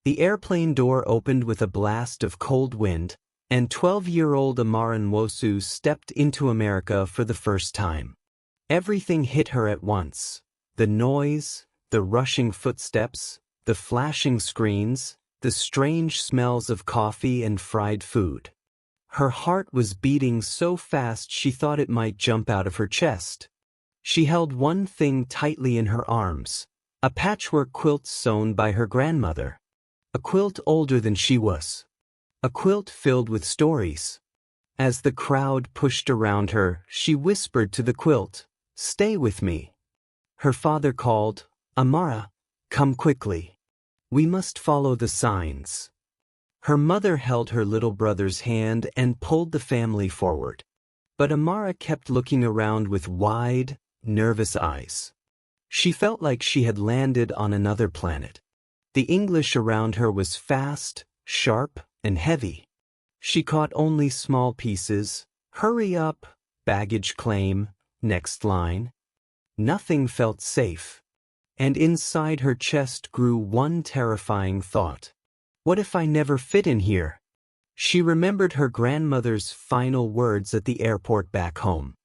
The airplane door opened with a blast of cold wind, and 12-year-old Amara Nwosu stepped into America for the first time. Everything hit her at once. The noise, the rushing footsteps, the flashing screens, the strange smells of coffee and fried food. Her heart was beating so fast she thought it might jump out of her chest. She held one thing tightly in her arms, a patchwork quilt sewn by her grandmother. A quilt older than she was. A quilt filled with stories. As the crowd pushed around her, she whispered to the quilt, "Stay with me." Her father called, "Amara, come quickly. We must follow the signs." Her mother held her little brother's hand and pulled the family forward. But Amara kept looking around with wide, nervous eyes. She felt like she had landed on another planet. The English around her was fast, sharp, and heavy. She caught only small pieces. Hurry up, baggage claim, next line. Nothing felt safe. And inside her chest grew one terrifying thought. What if I never fit in here? She remembered her grandmother's final words at the airport back home.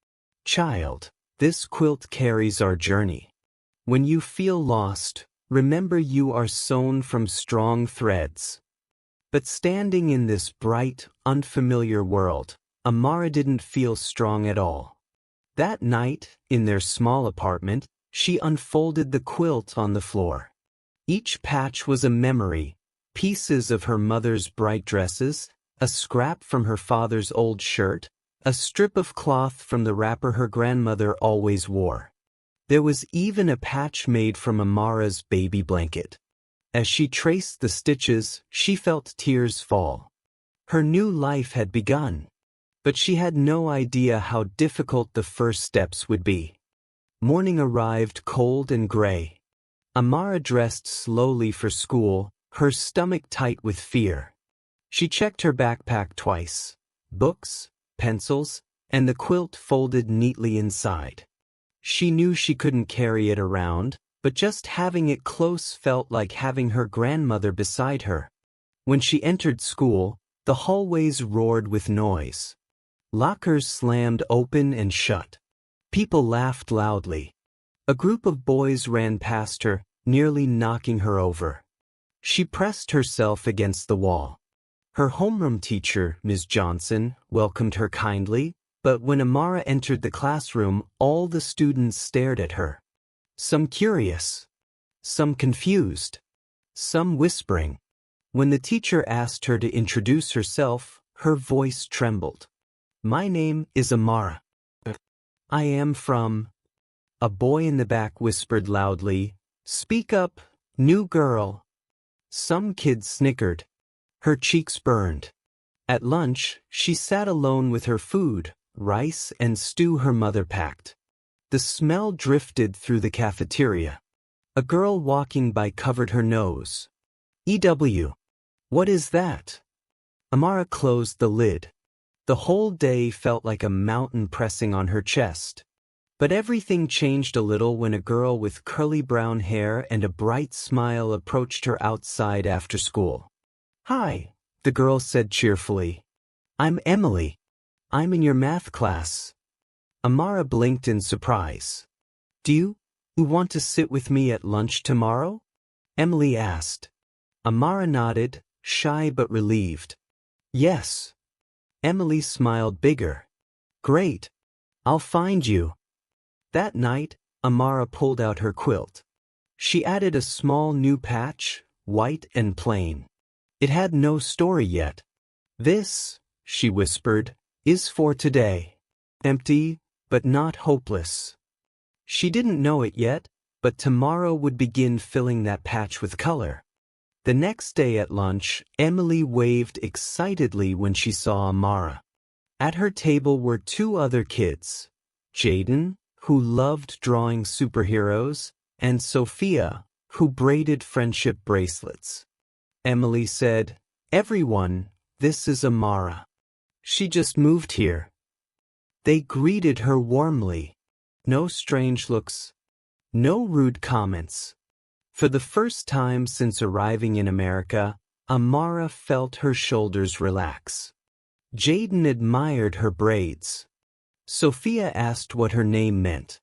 "Child, this quilt carries our journey. When you feel lost, remember you are sewn from strong threads." But standing in this bright, unfamiliar world, Amara didn't feel strong at all. That night, in their small apartment, she unfolded the quilt on the floor. Each patch was a memory, pieces of her mother's bright dresses, a scrap from her father's old shirt, a strip of cloth from the wrapper her grandmother always wore. There was even a patch made from Amara's baby blanket. As she traced the stitches, she felt tears fall. Her new life had begun. But she had no idea how difficult the first steps would be. Morning arrived cold and gray. Amara dressed slowly for school, her stomach tight with fear. She checked her backpack twice. Books, pencils, and the quilt folded neatly inside. She knew she couldn't carry it around, but just having it close felt like having her grandmother beside her. When she entered school, the hallways roared with noise. Lockers slammed open and shut. People laughed loudly. A group of boys ran past her, nearly knocking her over. She pressed herself against the wall. Her homeroom teacher, Ms. Johnson, welcomed her kindly, but when Amara entered the classroom, all the students stared at her. Some curious, some confused, some whispering. When the teacher asked her to introduce herself, her voice trembled. "My name is Amara. I am from—" A boy in the back whispered loudly, "Speak up, new girl." Some kids snickered. Her cheeks burned. At lunch, she sat alone with her food, rice and stew her mother packed. The smell drifted through the cafeteria. A girl walking by covered her nose. "EW. What is that?" Amara closed the lid. The whole day felt like a mountain pressing on her chest. But everything changed a little when a girl with curly brown hair and a bright smile approached her outside after school. "Hi," the girl said cheerfully. "I'm Emily. I'm in your math class." Amara blinked in surprise. "Do you want to sit with me at lunch tomorrow?" Emily asked. Amara nodded, shy but relieved. "Yes." Emily smiled bigger. "Great. I'll find you." That night, Amara pulled out her quilt. She added a small new patch, white and plain. It had no story yet. "This," she whispered, "is for today." Empty, but not hopeless. She didn't know it yet, but tomorrow would begin filling that patch with color. The next day at lunch, Emily waved excitedly when she saw Amara. At her table were two other kids, Jaden, who loved drawing superheroes, and Sophia, who braided friendship bracelets. Emily said, "Everyone, this is Amara. She just moved here." They greeted her warmly. No strange looks. No rude comments. For the first time since arriving in America, Amara felt her shoulders relax. Jaden admired her braids. Sophia asked what her name meant.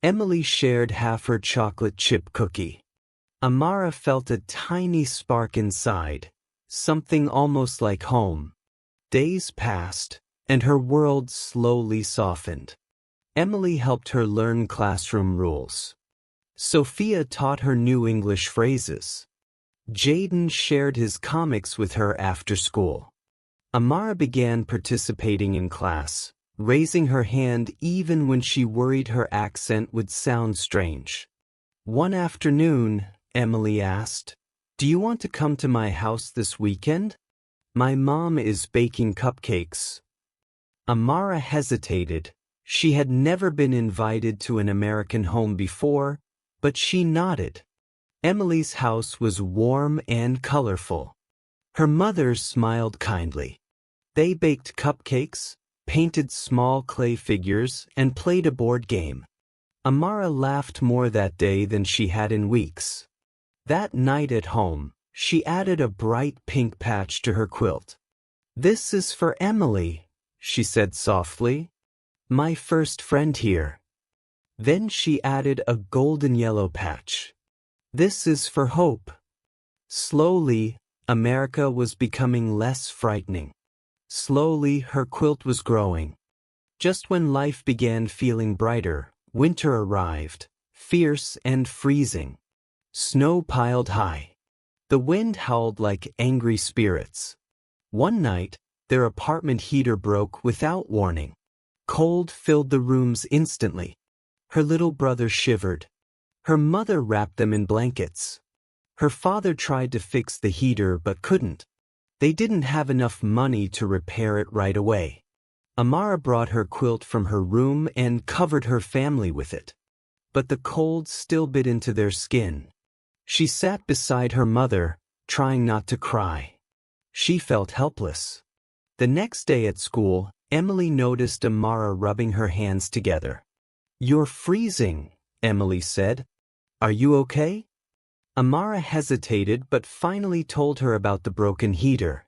Emily shared half her chocolate chip cookie. Amara felt a tiny spark inside, something almost like home. Days passed, and her world slowly softened. Emily helped her learn classroom rules. Sophia taught her new English phrases. Jaden shared his comics with her after school. Amara began participating in class, raising her hand even when she worried her accent would sound strange. One afternoon, Emily asked, "Do you want to come to my house this weekend? My mom is baking cupcakes." Amara hesitated. She had never been invited to an American home before, but she nodded. Emily's house was warm and colorful. Her mother smiled kindly. They baked cupcakes, painted small clay figures, and played a board game. Amara laughed more that day than she had in weeks. That night at home, she added a bright pink patch to her quilt. "This is for Emily," she said softly. "My first friend here." Then she added a golden yellow patch. "This is for Hope." Slowly, America was becoming less frightening. Slowly, her quilt was growing. Just when life began feeling brighter, winter arrived, fierce and freezing. Snow piled high. The wind howled like angry spirits. One night, their apartment heater broke without warning. Cold filled the rooms instantly. Her little brother shivered. Her mother wrapped them in blankets. Her father tried to fix the heater but couldn't. They didn't have enough money to repair it right away. Amara brought her quilt from her room and covered her family with it. But the cold still bit into their skin. She sat beside her mother, trying not to cry. She felt helpless. The next day at school, Emily noticed Amara rubbing her hands together. "You're freezing," Emily said. "Are you okay?" Amara hesitated but finally told her about the broken heater.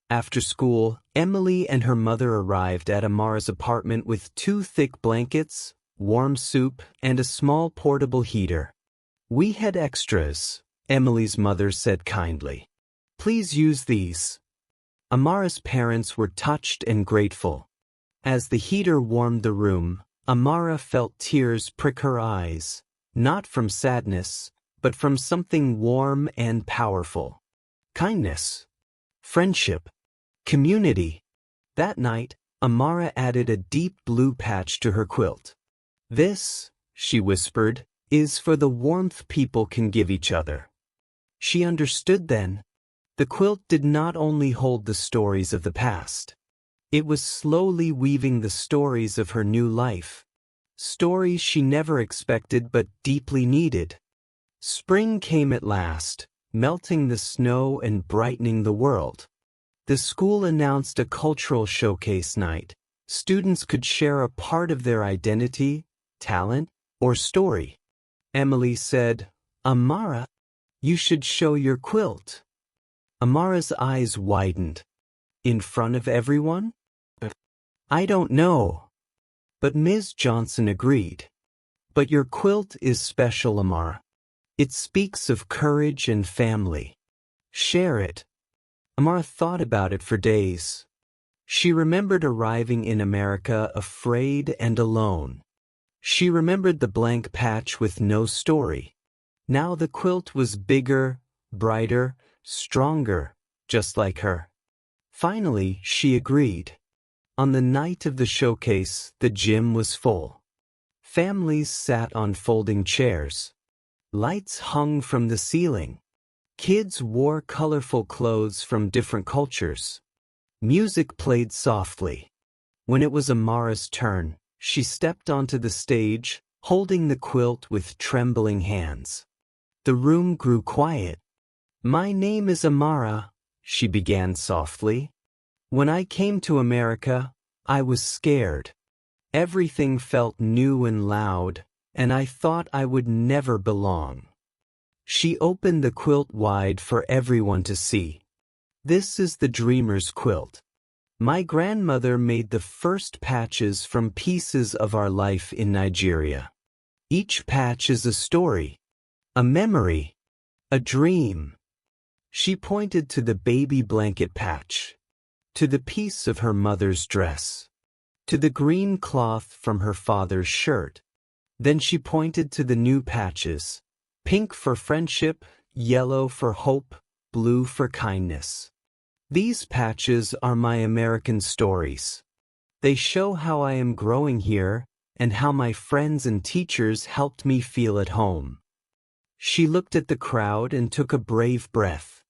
After school, Emily and her mother arrived at Amara's apartment with 2 thick blankets, warm soup, and a small portable heater. "We had extras," Emily's mother said kindly. "Please use these." Amara's parents were touched and grateful. As the heater warmed the room, Amara felt tears prick her eyes, not from sadness, but from something warm and powerful. Kindness. Friendship. Community. That night, Amara added a deep blue patch to her quilt. "This," she whispered, "is for the warmth people can give each other." She understood then. The quilt did not only hold the stories of the past. It was slowly weaving the stories of her new life. Stories she never expected but deeply needed. Spring came at last, melting the snow and brightening the world. The school announced a cultural showcase night. Students could share a part of their identity, talent, or story. Emily said, "Amara, you should show your quilt." Amara's eyes widened. "In front of everyone?" "I don't know." But Ms. Johnson agreed. "But your quilt is special, Amara. It speaks of courage and family. Share it." Amara thought about it for days. She remembered arriving in America afraid and alone. She remembered the blank patch with no story. Now the quilt was bigger, brighter, stronger, just like her. Finally, she agreed. On the night of the showcase, the gym was full. Families sat on folding chairs. Lights hung from the ceiling. Kids wore colorful clothes from different cultures. Music played softly. When it was Amara's turn, she stepped onto the stage, holding the quilt with trembling hands. The room grew quiet. "My name is Amara," she began softly. "When I came to America, I was scared. Everything felt new and loud, and I thought I would never belong." She opened the quilt wide for everyone to see. This is the Dreamer's quilt. My grandmother made the first patches from pieces of our life in Nigeria. Each patch is a story, a memory, a dream. She pointed to the baby blanket patch, to the piece of her mother's dress, to the green cloth from her father's shirt. Then she pointed to the new patches, pink for friendship, yellow for hope, blue for kindness. These patches are my American stories. They show how I am growing here and how my friends and teachers helped me feel at home. She looked at the crowd and took a brave breath.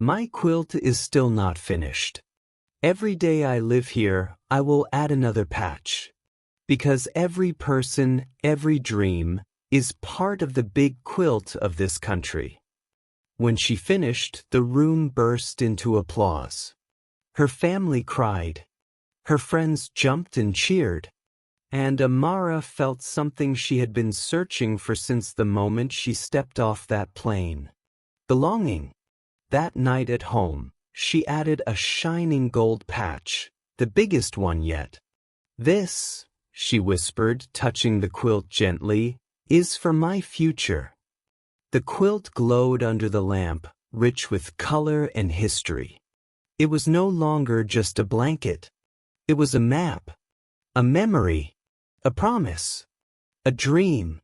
My quilt is still not finished. Every day I live here, I will add another patch. Because every person, every dream, is part of the big quilt of this country. When she finished, the room burst into applause. Her family cried. Her friends jumped and cheered. And Amara felt something she had been searching for since the moment she stepped off that plane. Belonging. That night at home, she added a shining gold patch, the biggest one yet. This, she whispered, touching the quilt gently, is for my future. The quilt glowed under the lamp, rich with color and history. It was no longer just a blanket. It was a map, a memory, a promise, a dream.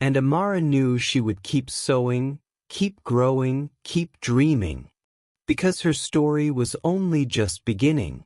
And Amara knew she would keep sewing, keep growing, keep dreaming. Because her story was only just beginning.